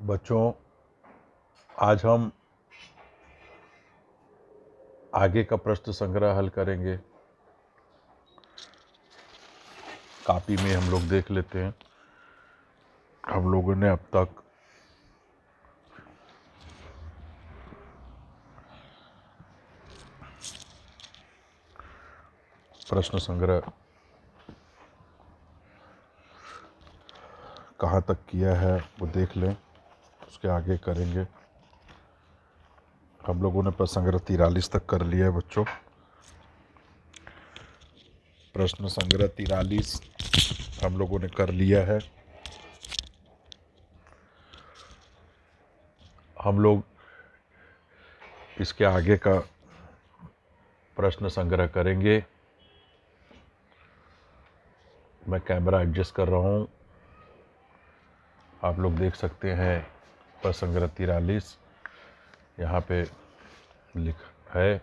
बच्चों, आज हम आगे का प्रश्न संग्रह हल करेंगे। कॉपी में हम लोग देख लेते हैं। हम लोगों ने अब तक प्रश्न संग्रह कहाँ तक किया है वो देख लें, उसके आगे करेंगे। हम लोगों ने प्रश्न संग्रह 43 तक कर लिया है बच्चों। प्रश्न संग्रह 43 हम लोगों ने कर लिया है। हम लोग इसके आगे का प्रश्न संग्रह करेंगे। मैं कैमरा एडजस्ट कर रहा हूँ, आप लोग देख सकते हैं। प्रश्न संग्रह 43 यहाँ पे लिखा है,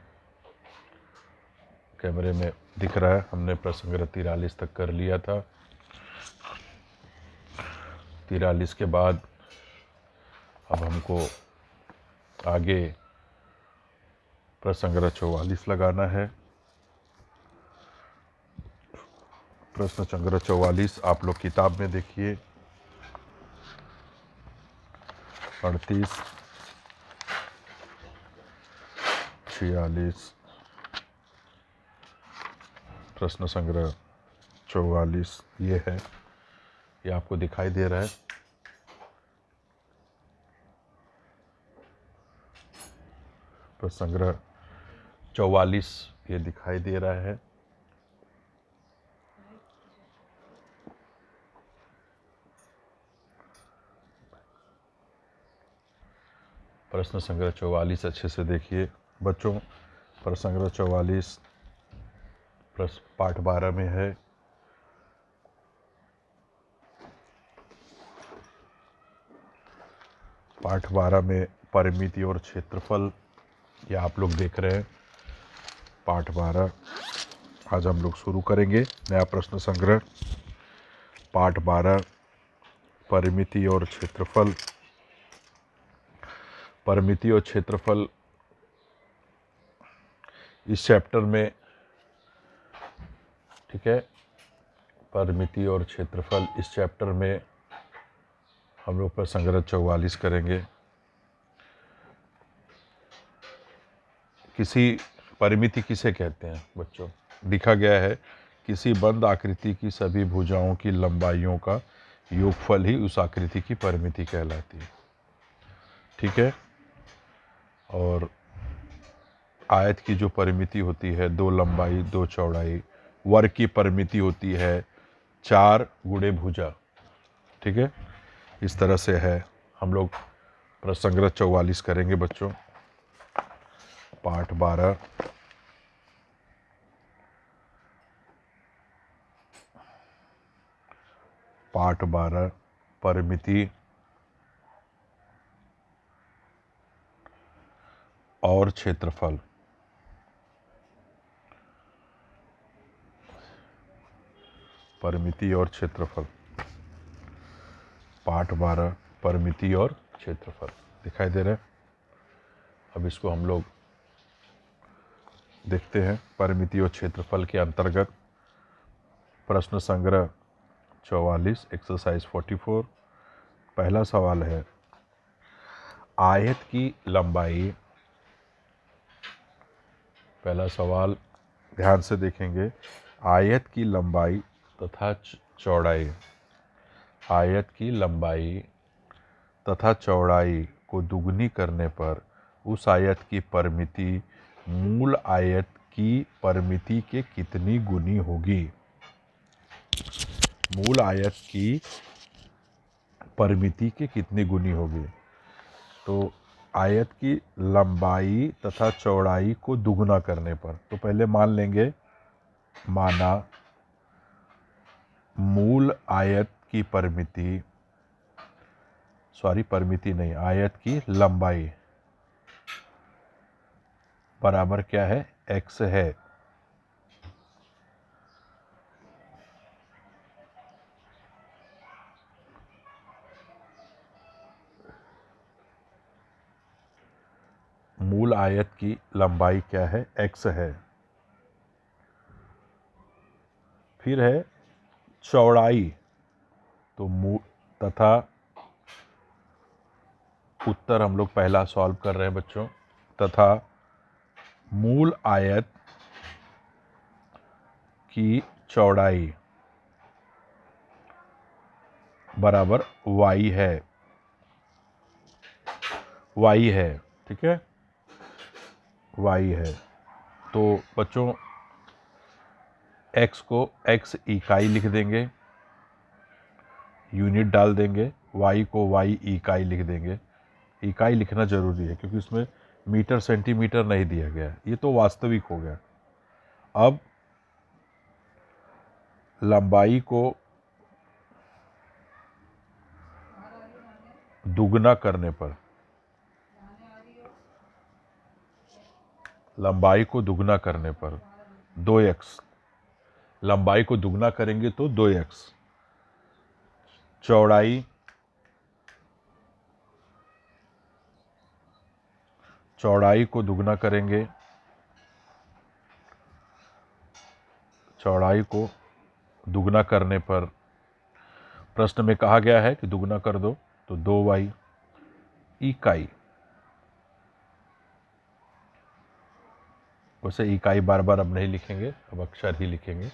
कैमरे में दिख रहा है। हमने प्रश्न संग्रह 43 तक कर लिया था। 43 के बाद अब हमको आगे प्रश्न संग्रह 44 लगाना है। प्रश्न संग्रह 44 आप लोग किताब में देखिए। 38, 46, प्रश्न संग्रह 44 ये है। ये आपको दिखाई दे रहा है। प्रश्न संग्रह 44 ये दिखाई दे रहा है। प्रश्न संग्रह 44 अच्छे से देखिए बच्चों। प्रश्न संग्रह 44 पाठ 12 में है। पाठ 12 में परिमिति और क्षेत्रफल, ये आप लोग देख रहे हैं। पाठ 12 आज हम लोग शुरू करेंगे नया प्रश्न संग्रह। पाठ 12 परिमिति और क्षेत्रफल। परिमिति और क्षेत्रफल इस चैप्टर में, ठीक है। परिमिति और क्षेत्रफल इस चैप्टर में हम लोग प्रश्न संग्रह 44 करेंगे। किसी परिमिति किसे कहते हैं बच्चों? लिखा गया है, किसी बंद आकृति की सभी भुजाओं की लंबाइयों का योगफल ही उस आकृति की परिमिति कहलाती है, ठीक है। और आयत की जो परिमिति होती है 2 लंबाई 2 चौड़ाई। वर्ग की परिमिति होती है 4 गुणे भुजा, ठीक है। इस तरह से है। हम लोग प्रश्न संग्रह 44 करेंगे बच्चों। पाठ 12 पाठ 12 परिमिति और क्षेत्रफल। परिमिति और क्षेत्रफल। पाठ 12 परिमिति और क्षेत्रफल दिखाई दे रहे हैं। अब इसको हम लोग देखते हैं। परिमिति और क्षेत्रफल के अंतर्गत प्रश्न संग्रह 44 एक्सरसाइज 44। पहला सवाल है, आयत की लंबाई। पहला सवाल ध्यान से देखेंगे। आयत की लंबाई तथा चौड़ाई। आयत की लंबाई तथा चौड़ाई को दुगनी करने पर उस आयत की परिमिति मूल आयत की परिमिति के कितनी गुनी होगी? मूल आयत की परिमिति के कितनी गुनी होगी? तो आयत की लंबाई तथा चौड़ाई को दुगना करने पर, तो पहले मान लेंगे, माना मूल आयत की परिमिति, परिमिति नहीं, आयत की लंबाई बराबर क्या है? x है। मूल आयत की लंबाई क्या है? x है। फिर है चौड़ाई, तो तथा उत्तर हम लोग पहला सॉल्व कर रहे हैं बच्चों। तथा मूल आयत की चौड़ाई बराबर y है। y है, ठीक है, y है। तो बच्चों x को x इकाई लिख देंगे, यूनिट डाल देंगे, y को y इकाई लिख देंगे। इकाई लिखना जरूरी है क्योंकि उसमें मीटर सेंटीमीटर नहीं दिया गया है, ये तो वास्तविक हो गया। अब लंबाई को दुगना करने पर, लंबाई को दुगना करने पर 2x, लंबाई को दुगना करेंगे तो 2x, चौड़ाई को दुगना करेंगे, चौड़ाई को दुगना करने पर प्रश्न में कहा गया है कि दुगना कर दो, तो 2y इकाई। वैसे इकाई बार बार अब नहीं लिखेंगे, अब अक्षर ही लिखेंगे,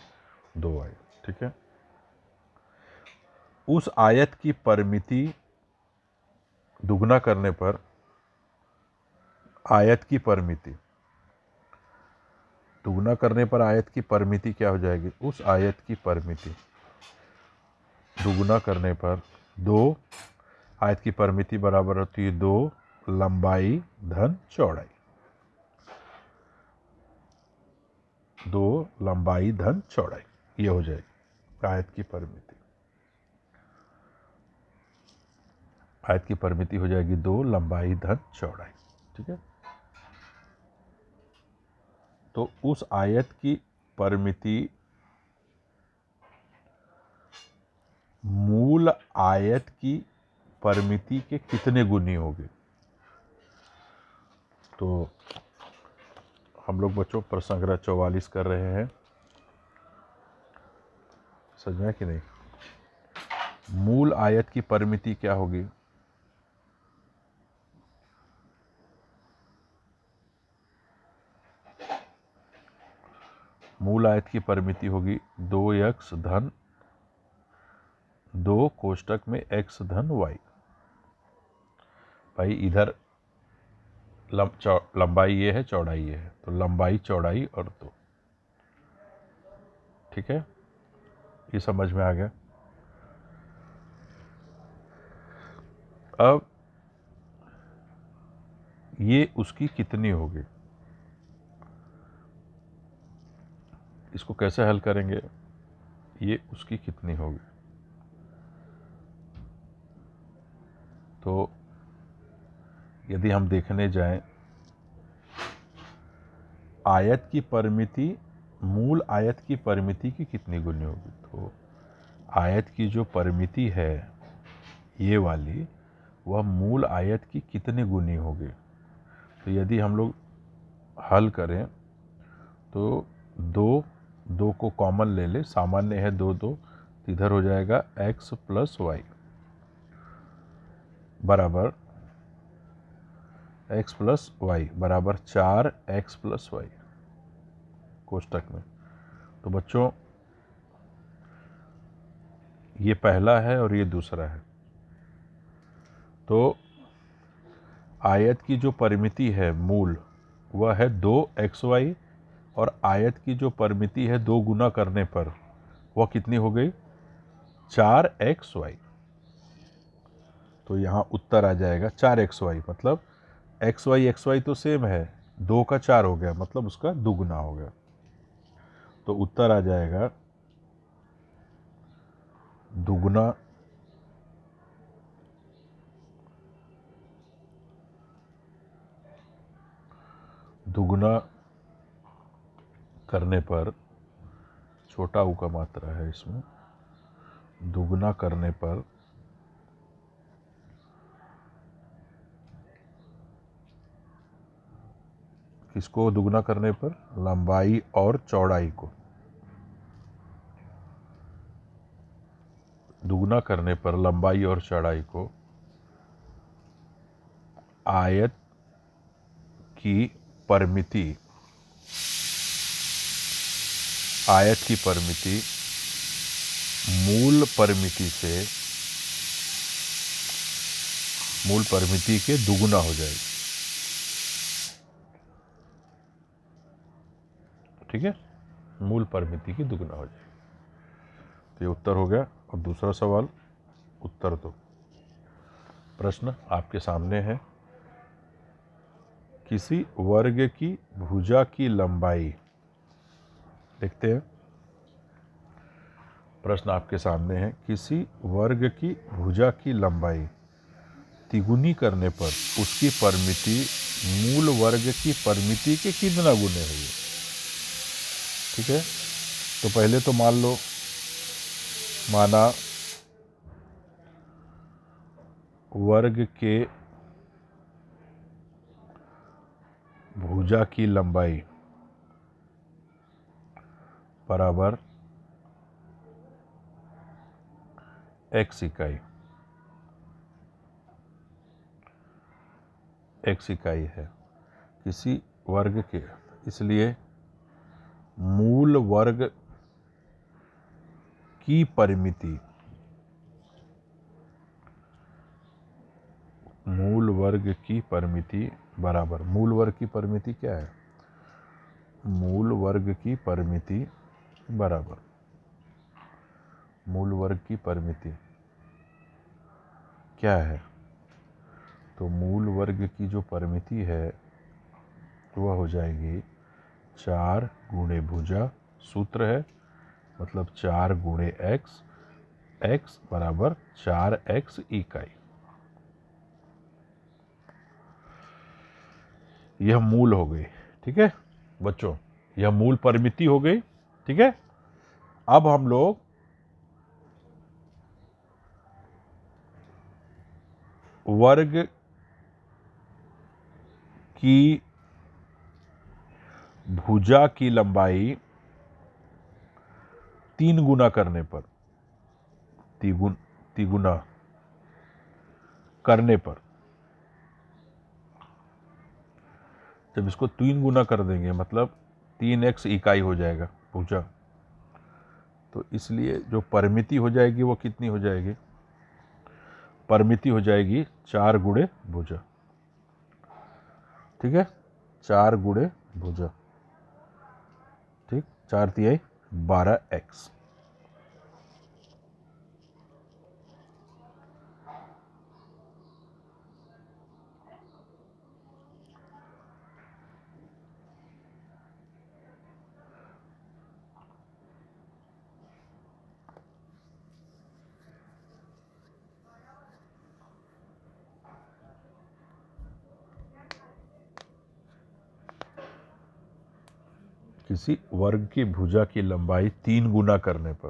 2y, ठीक है। उस आयत की परिमिति दुगना करने पर आयत की परिमिति, दुगना करने पर आयत की परिमिति क्या हो जाएगी? उस आयत की परिमिति दुगना करने पर 2, आयत की परिमिति बराबर होती है 2 लंबाई धन चौड़ाई, 2 लंबाई धन चौड़ाई, ये हो जाएगी आयत की परिमिति। आयत की परिमिति हो जाएगी 2 लंबाई धन चौड़ाई, ठीक है। तो उस आयत की परिमिति मूल आयत की परिमिति के कितने गुनी होगी? तो हम लोग बच्चों प्रसंग्रह 44 कर रहे हैं, समझ में कि नहीं? मूल आयत की परिमिति क्या होगी? मूल आयत की परिमिति होगी 2x धन 2 कोष्टक में x धन y। भाई इधर लंबाई ये है, चौड़ाई ये है, तो लंबाई चौड़ाई और 2, ठीक है, ये समझ में आ गया। अब ये उसकी कितनी होगी, इसको कैसे हल करेंगे? ये उसकी कितनी होगी? तो यदि हम देखने जाएं, आयत की परिमिति मूल आयत की परिमिति की कितनी गुनी होगी? तो आयत की जो परिमिति है ये वाली, वह मूल आयत की कितनी गुनी होगी? तो यदि हम लोग हल करें तो 2 को कॉमन ले ले, सामान्य है 2, इधर हो जाएगा x प्लस वाई बराबर x प्लस वाई बराबर 4x प्लस वाई कोष्टक में। तो बच्चों ये पहला है और ये दूसरा है। तो आयत की जो परिमिति है मूल, वह है 2xy, और आयत की जो परिमिति है 2 गुना करने पर वह कितनी हो गई? 4xy। तो यहाँ उत्तर आ जाएगा 4xy, मतलब xy तो सेम है, 2 का 4 हो गया, मतलब उसका दुगुना हो गया। तो उत्तर आ जाएगा दुगुना करने पर, छोटा ऊ का मात्रा है इसमें, दुगुना करने पर किसको दुगना करने पर? लंबाई और चौड़ाई को। दुगना करने पर लंबाई और चौड़ाई को आयत की परिमिति मूल परिमिति के दुगुना हो जाएगी। ठीक है, मूल परिमिति की दुगुना हो जाएगी। तो ये उत्तर हो गया। अब दूसरा सवाल, उत्तर दो। प्रश्न आपके सामने है, किसी वर्ग की भुजा की लंबाई, देखते हैं। प्रश्न आपके सामने है, किसी वर्ग की भुजा की लंबाई तिगुनी करने पर उसकी परिमिति मूल वर्ग की परिमिति के कितना गुने हुई? ठीक है, तो पहले तो माना वर्ग के भुजा की लंबाई बराबर x इकाई है किसी वर्ग के, इसलिए मूल वर्ग की परिमिति बराबर, मूल वर्ग की परिमिति क्या है? मूल वर्ग की परिमिति बराबर मूल वर्ग की परिमिति क्या है? तो मूल वर्ग की जो परिमिति है वह हो जाएगी 4 गुणे भुजा, सूत्र है, मतलब 4 गुणे x बराबर 4x इकाई। यह मूल हो गई। ठीक है बच्चों, यह मूल परिमिति हो गई। ठीक है, अब हम लोग वर्ग की भुजा की लंबाई 3 गुना करने पर, तिगुना करने पर, जब इसको 3 गुना कर देंगे मतलब 3x इकाई हो जाएगा भुजा, तो इसलिए जो परिमिति हो जाएगी वो कितनी हो जाएगी? परिमिति हो जाएगी 4 गुणे भुजा। ठीक है, 4 गुणे भुजा। ठीक, 4 तिहाई 12x। किसी वर्ग की भुजा की लंबाई 3 गुना करने पर,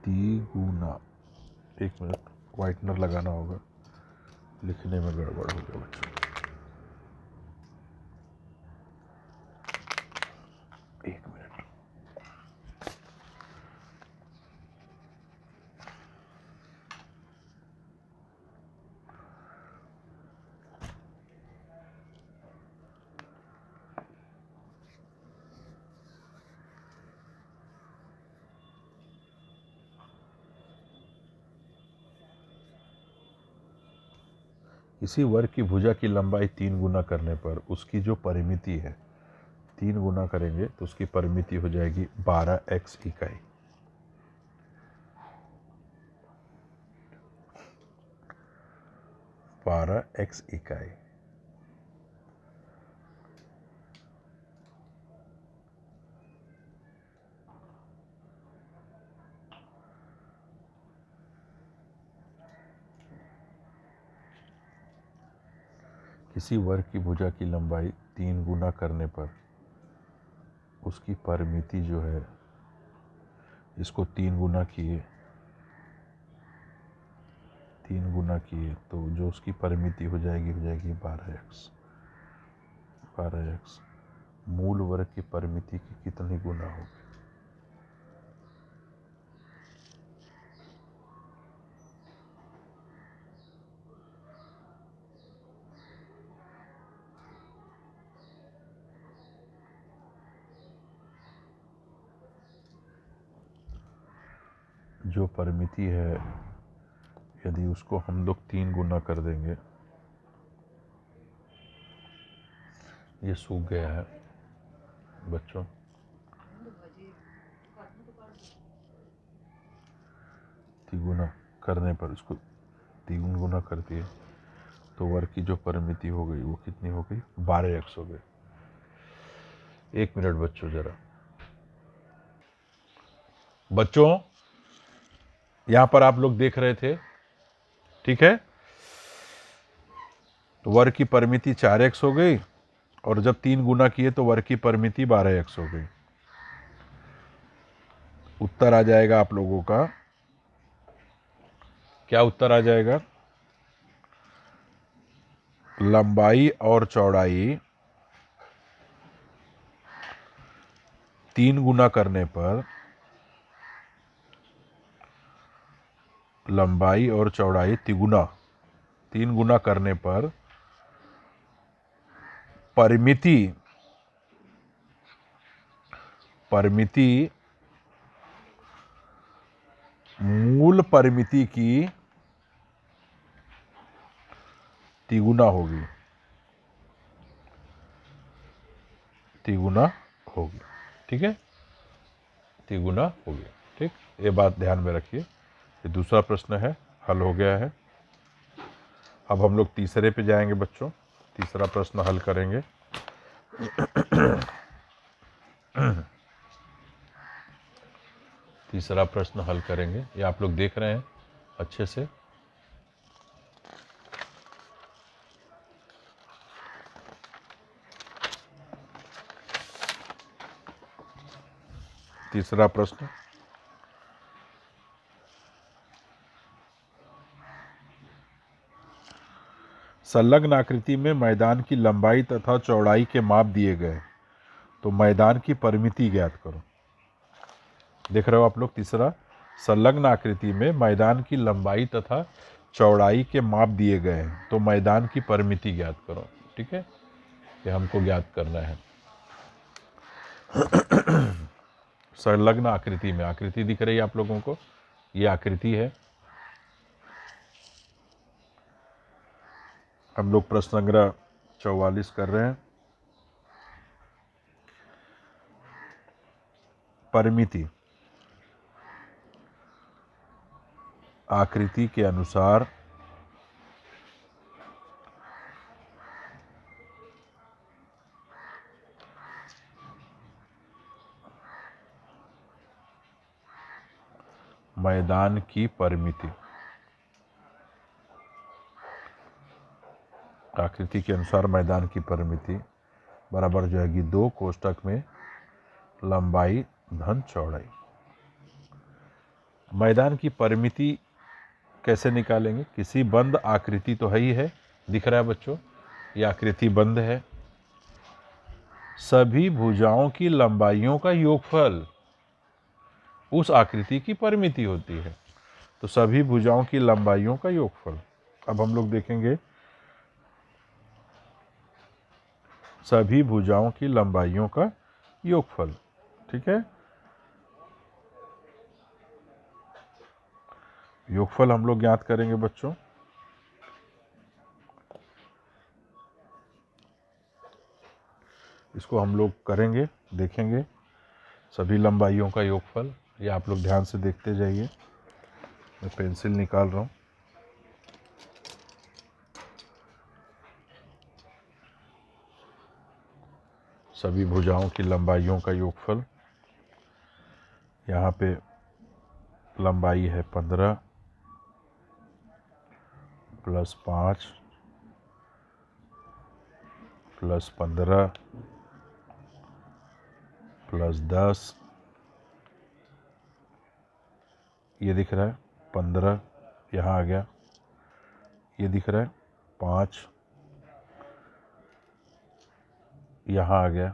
3 गुना, 1 मिनट व्हाइटनर लगाना होगा, लिखने में गड़बड़ हो गया बच्चों। 1 मिनट। किसी वर्ग की भुजा की लंबाई 3 गुना करने पर उसकी जो परिमिति है, 3 गुना करेंगे तो उसकी परिमिति हो जाएगी 12x इकाई। x इकाई। किसी वर्ग की भुजा की लंबाई 3 गुना करने पर उसकी परिमिति जो है, इसको 3 गुना किए तो जो उसकी परिमिति हो जाएगी 12x। 12x मूल वर्ग की परिमिति की कितनी गुना होगी? जो परिमिति है यदि उसको हम लोग 3 गुना कर देंगे, ये सूख गया है बच्चों, तिगुना करने पर इसको 3 गुना कर दिए तो वर्ग की जो परिमिति हो गई वो कितनी हो गई? 12x हो गई। 1 मिनट बच्चों जरा। बच्चों यहां पर आप लोग देख रहे थे, ठीक है, तो वर्ग की परिमिति 4x हो गई और जब 3 गुना किए तो वर्ग की परिमिति 12x हो गई। उत्तर आ जाएगा आप लोगों का, क्या उत्तर आ जाएगा? लंबाई और चौड़ाई 3 गुना करने पर, लंबाई और चौड़ाई तिगुना 3 गुना करने पर परिमिति मूल परिमिति की तिगुना होगी, तिगुना होगी, ठीक है, तिगुना होगी, ठीक। ये बात ध्यान में रखिए। ये दूसरा प्रश्न है, हल हो गया है। अब हम लोग तीसरे पे जाएंगे बच्चों, तीसरा प्रश्न हल करेंगे। तीसरा प्रश्न हल करेंगे, ये आप लोग देख रहे हैं अच्छे से। तीसरा प्रश्न, संलग्न आकृति में मैदान की लंबाई तथा चौड़ाई के माप दिए गए, तो मैदान की परिमिति ज्ञात करो। देख रहे हो आप लोग, तीसरा, संलग्न आकृति में मैदान की लंबाई तथा चौड़ाई के माप दिए गए हैं तो मैदान की परिमिति ज्ञात करो, ठीक है, ये हमको ज्ञात करना है। संलग्न आकृति में, आकृति दिख रही है आप लोगों को, ये आकृति है। हम लोग प्रश्न संग्रह 44 कर रहे हैं। परिमिति आकृति के अनुसार मैदान की परिमिति, आकृति के अनुसार मैदान की परिमिति बराबर जो है 2 कोष्टक में लंबाई धन चौड़ाई। मैदान की परिमिति कैसे निकालेंगे? किसी बंद आकृति तो है ही है, दिख रहा है बच्चों, ये आकृति बंद है, सभी भुजाओं की लंबाइयों का योगफल उस आकृति की परिमिति होती है, तो सभी भुजाओं की लंबाइयों का योगफल। अब हम लोग देखेंगे सभी भुजाओं की लंबाइयों का योगफल, ठीक है, योगफल हम लोग ज्ञात करेंगे बच्चों। इसको हम लोग करेंगे, देखेंगे सभी लंबाइयों का योगफल। ये आप लोग ध्यान से देखते जाइए, मैं पेंसिल निकाल रहा हूँ। सभी भुजाओं की लंबाइयों का योगफल, यहाँ पे लंबाई है 15 प्लस 5 प्लस 15 प्लस 10, ये दिख रहा है 15, यहाँ आ गया, ये दिख रहा है 5 यहाँ आ गया,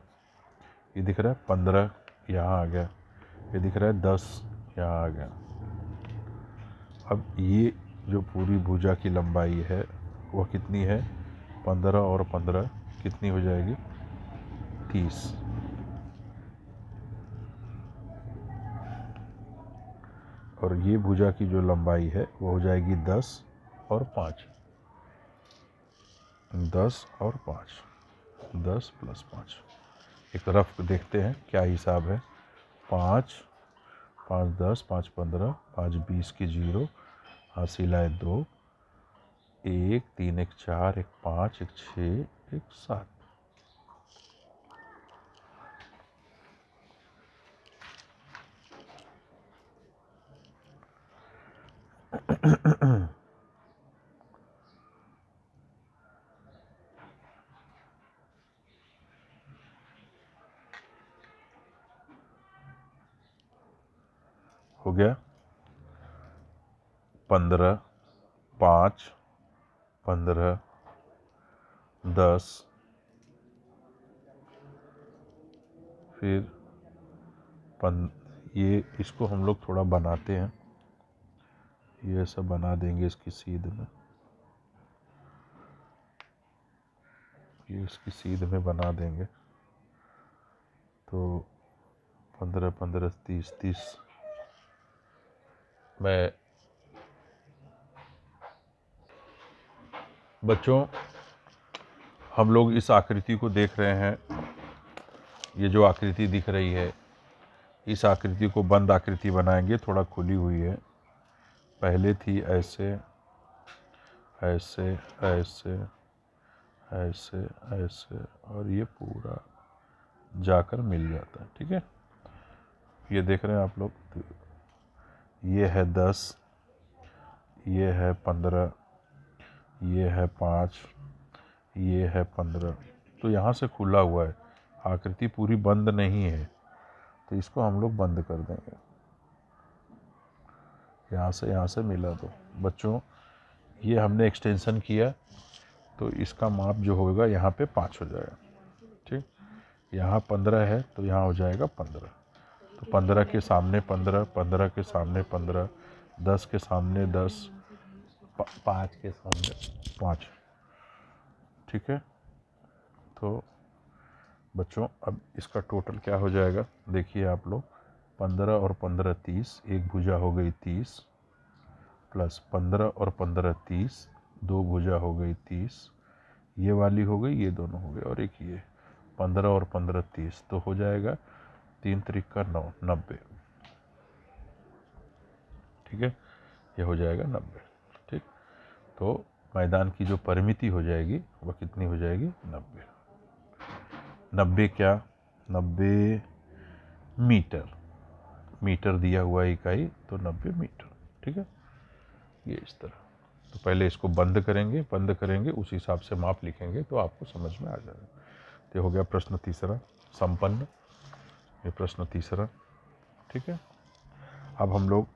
ये दिख रहा है 15 यहाँ आ गया, ये दिख रहा है 10 यहाँ आ गया। अब ये जो पूरी भुजा की लंबाई है वह कितनी है? 15 और 15 कितनी हो जाएगी? 30। और ये भुजा की जो लंबाई है वो हो जाएगी 10 और 5, 10 और 5, 10 + 5। एक रफ देखते हैं क्या हिसाब है। 5, 5 10, 5 15, 5 20 की 0, हासिल आए 2, 1 3 1 4 1 5 1 6 1 7। हो गया 15, 5, 15, 10, फिर ये इसको हम लोग थोड़ा बनाते हैं, ये सब बना देंगे इसकी सीध में, ये इसकी सीध में बना देंगे। तो 15 15 30 30 मैं बच्चों हम लोग इस आकृति को देख रहे हैं। ये जो आकृति दिख रही है इस आकृति को बंद आकृति बनाएंगे, थोड़ा खुली हुई है। पहले थी ऐसे ऐसे ऐसे ऐसे ऐसे और ये पूरा जाकर मिल जाता है। ठीक है, ये देख रहे हैं आप लोग। ये है 10, ये है 15, ये है 5, ये है 15। तो यहाँ से खुला हुआ है, आकृति पूरी बंद नहीं है, तो इसको हम लोग बंद कर देंगे। यहाँ से मिला दो। बच्चों ये हमने एक्सटेंशन किया तो इसका माप जो होगा यहाँ पे 5 हो जाएगा। ठीक, यहाँ 15 है तो यहाँ हो जाएगा 15। तो 15 के सामने 15, 15 के सामने 15, 10 के सामने 10, 5 के सामने 5। ठीक है, तो बच्चों अब इसका टोटल क्या हो जाएगा देखिए आप लोग। 15 और 15 30, एक भुजा हो गई 30, प्लस 15 और 15 30, दो भुजा हो गई 30, ये वाली हो गई, ये दोनों हो गए, और एक ये 15 और 15 30, तो हो जाएगा 3 त्रिक का 9, 90। ठीक है, ये हो जाएगा 90। ठीक, तो मैदान की जो परिमिति हो जाएगी वह कितनी हो जाएगी? 90। 90 क्या? 90 मीटर। मीटर दिया हुआ इकाई, तो 90 मीटर। ठीक है, ये इस तरह। तो पहले इसको बंद करेंगे, उस हिसाब से माप लिखेंगे तो आपको समझ में आ जाएगा। तो हो गया प्रश्न तीसरा संपन्न, ये प्रश्न तीसरा। ठीक है, अब हम लोग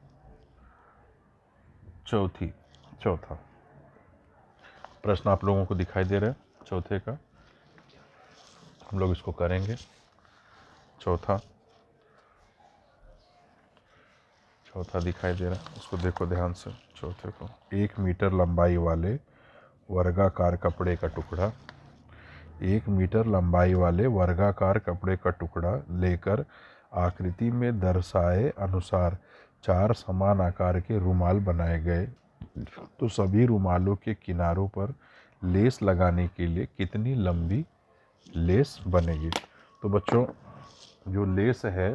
चौथा प्रश्न आप लोगों को दिखाई दे रहा है चौथे का, हम लोग इसको करेंगे। चौथा दिखाई दे रहा है, उसको देखो ध्यान से। चौथे को 1 मीटर लंबाई वाले वर्गाकार कपड़े का टुकड़ा, 1 मीटर लंबाई वाले वर्गाकार कपड़े का टुकड़ा लेकर आकृति में दर्शाए अनुसार 4 समान आकार के रुमाल बनाए गए। तो सभी रुमालों के किनारों पर लेस लगाने के लिए कितनी लंबी लेस बनेगी? तो बच्चों जो लेस है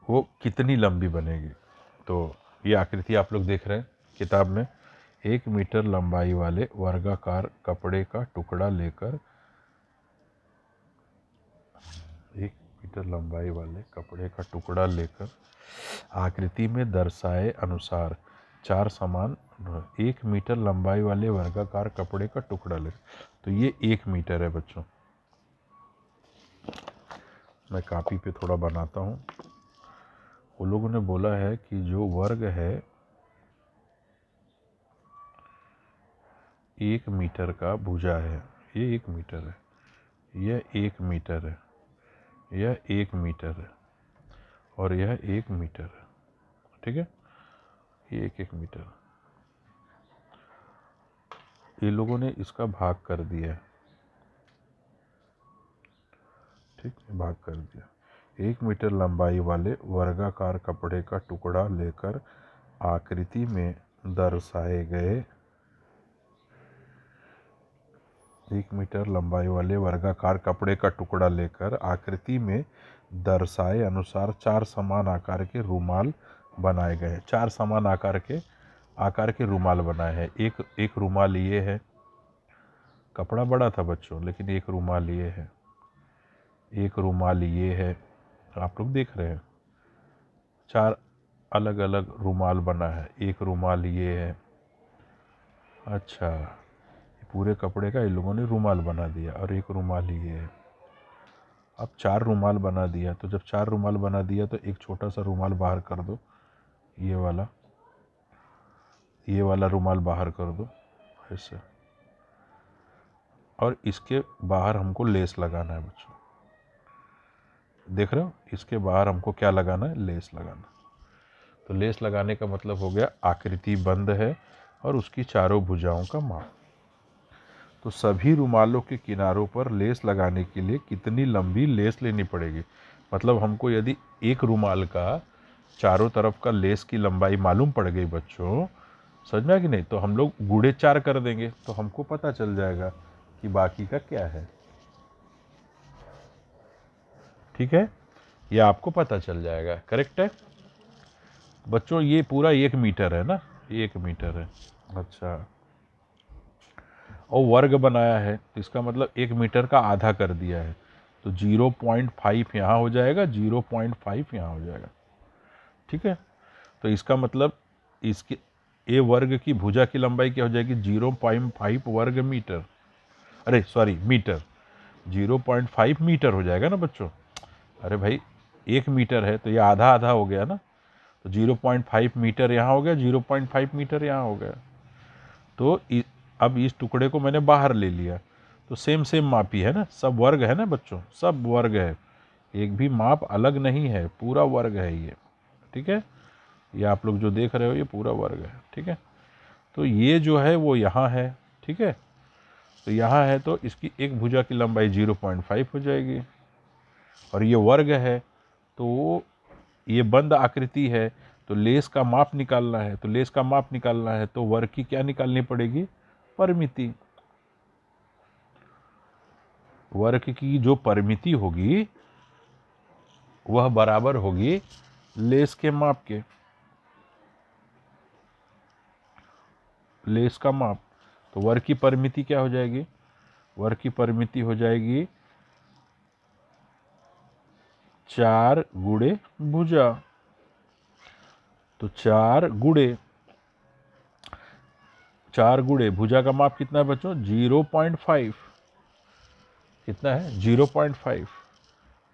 वो कितनी लंबी बनेगी? तो ये आकृति आप लोग देख रहे हैं किताब में। 1 मीटर लंबाई वाले वर्गाकार कपड़े का टुकड़ा लेकर, 1 मीटर लंबाई वाले कपड़े का टुकड़ा लेकर आकृति में दर्शाए अनुसार 4 समान 1 मीटर लंबाई वाले वर्गाकार कपड़े का टुकड़ा लेकर, तो ये 1 मीटर है बच्चों। मैं कॉपी पे थोड़ा बनाता हूँ। वो लोगों ने बोला है कि जो वर्ग है 1 मीटर का भुजा है, ये 1 मीटर है, यह 1 मीटर है, यह 1 मीटर है और यह 1 मीटर है। ठीक है, ये 1 मीटर। ये लोगों ने इसका भाग कर दिया है। ठीक है, भाग कर दिया। 1 मीटर लंबाई वाले वर्गाकार कपड़े का टुकड़ा लेकर आकृति में दर्शाए गए 1 मीटर लंबाई वाले वर्गाकार कपड़े का टुकड़ा लेकर आकृति में दर्शाए अनुसार 4 समान आकार के रूमाल बनाए गए। 4 समान आकार के रूमाल बनाए हैं। एक रूमाल ये है, कपड़ा बड़ा था बच्चों, लेकिन एक रूमाल ये है, एक रूमाल ये है, आप लोग देख रहे हैं। 4 अलग अलग रूमाल बना है। एक रूमाल ये है। अच्छा, पूरे कपड़े का इन लोगों ने रूमाल बना दिया। और एक रूमाल ये है। अब 4 रूमाल बना दिया, तो जब 4 रूमाल बना दिया तो एक छोटा सा रूमाल बाहर कर दो, ये वाला रूमाल बाहर कर दो ऐसे। और इसके बाहर हमको लेस लगाना है बच्चों, देख रहे हो? इसके बाहर हमको क्या लगाना है? लेस लगाना। तो लेस लगाने का मतलब हो गया आकृति बंद है और उसकी चारों भुजाओं का माप। तो सभी रुमालों के किनारों पर लेस लगाने के लिए कितनी लंबी लेस लेनी पड़ेगी? मतलब हमको यदि एक रुमाल का चारों तरफ का लेस की लंबाई मालूम पड़ गई बच्चों, समझ में कि नहीं, तो हम लोग गुणे 4 कर देंगे तो हमको पता चल जाएगा कि बाकी का क्या है। ठीक है, ये आपको पता चल जाएगा। करेक्ट है बच्चों? ये पूरा 1 मीटर है ना, 1 मीटर है। अच्छा, और वर्ग बनाया है तो इसका मतलब 1 मीटर का आधा कर दिया है, तो 0.5 यहाँ हो जाएगा, 0.5 यहाँ हो जाएगा। ठीक है, तो इसका मतलब इसके ए वर्ग की भुजा की लंबाई क्या हो जाएगी? 0.5 वर्ग मीटर, अरे सॉरी मीटर, 0.5 मीटर हो जाएगा ना बच्चों। अरे भाई 1 मीटर है तो ये आधा आधा हो गया ना, तो 0.5 मीटर यहाँ हो गया, 0.5 मीटर यहाँ हो गया। तो अब इस टुकड़े को मैंने बाहर ले लिया, तो सेम माप ही है ना, सब वर्ग है ना बच्चों, सब वर्ग है, एक भी माप अलग नहीं है, पूरा वर्ग है ये। ठीक है, ये आप लोग जो देख रहे हो ये पूरा वर्ग है। ठीक है, तो ये जो है वो यहाँ है। ठीक है, तो यहाँ है तो इसकी एक भुजा की लंबाई 0.5 हो जाएगी, और ये वर्ग है तो ये बंद आकृति है, तो लेस का माप निकालना है। तो लेस का माप निकालना है तो वर्ग की क्या निकालनी पड़ेगी? परिमिति। वर्ग की जो परिमिति होगी वह बराबर होगी लेस के माप के, लेस का माप। तो वर्ग की परिमिति क्या हो जाएगी? वर्ग की परिमिति हो जाएगी 4 गुणे भुजा। तो 4 गुणे भुजा का माप कितना है बच्चों? 0.5। कितना है? 0.5।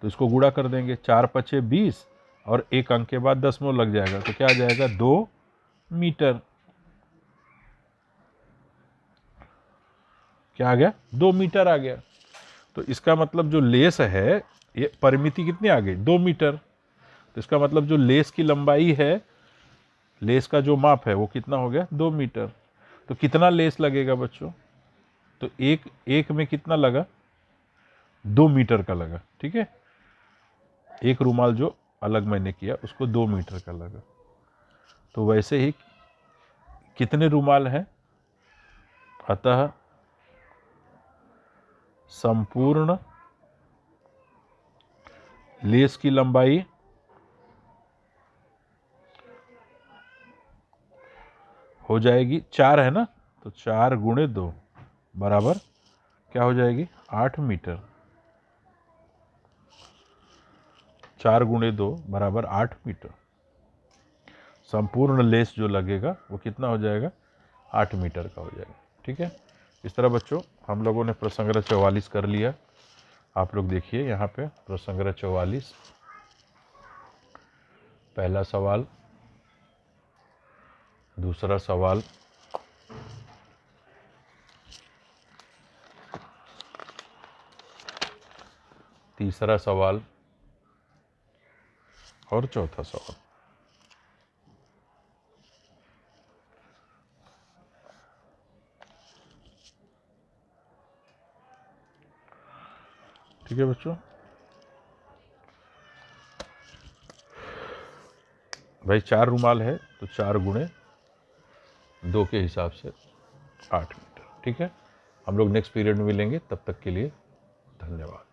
तो इसको गुणा कर देंगे, 4 पचे 20 और एक अंक के बाद दशमलव लग जाएगा, तो क्या आ जाएगा? 2 मीटर। क्या आ गया? 2 मीटर आ गया। तो इसका मतलब जो लेस है, ये परिमिति कितनी आ गई? 2 मीटर। तो इसका मतलब जो लेस की लंबाई है, लेस का जो माप है वो कितना हो गया? 2 मीटर। तो कितना लेस लगेगा बच्चों? तो एक में कितना लगा? 2 मीटर का लगा। ठीक है, एक रूमाल जो अलग मैंने किया उसको 2 मीटर का लगा। तो वैसे ही कितने रूमाल हैं? अतः संपूर्ण लेस की लंबाई हो जाएगी 4 है ना, तो 4 गुणे 2 बराबर क्या हो जाएगी? 8 मीटर। 4 गुणे 2 बराबर 8 मीटर। संपूर्ण लेस जो लगेगा वो कितना हो जाएगा? 8 मीटर का हो जाएगा। ठीक है, इस तरह बच्चों हम लोगों ने प्रसंग्रह 44 कर लिया। आप लोग देखिए यहाँ पे प्रसंग्रह 44, पहला सवाल, दूसरा सवाल, तीसरा सवाल और चौथा सवाल। ठीक है बच्चों, भाई 4 रुमाल है तो 4 गुणे 2 के हिसाब से 8 मीटर। ठीक है, हम लोग नेक्स्ट पीरियड में मिलेंगे, तब तक के लिए धन्यवाद।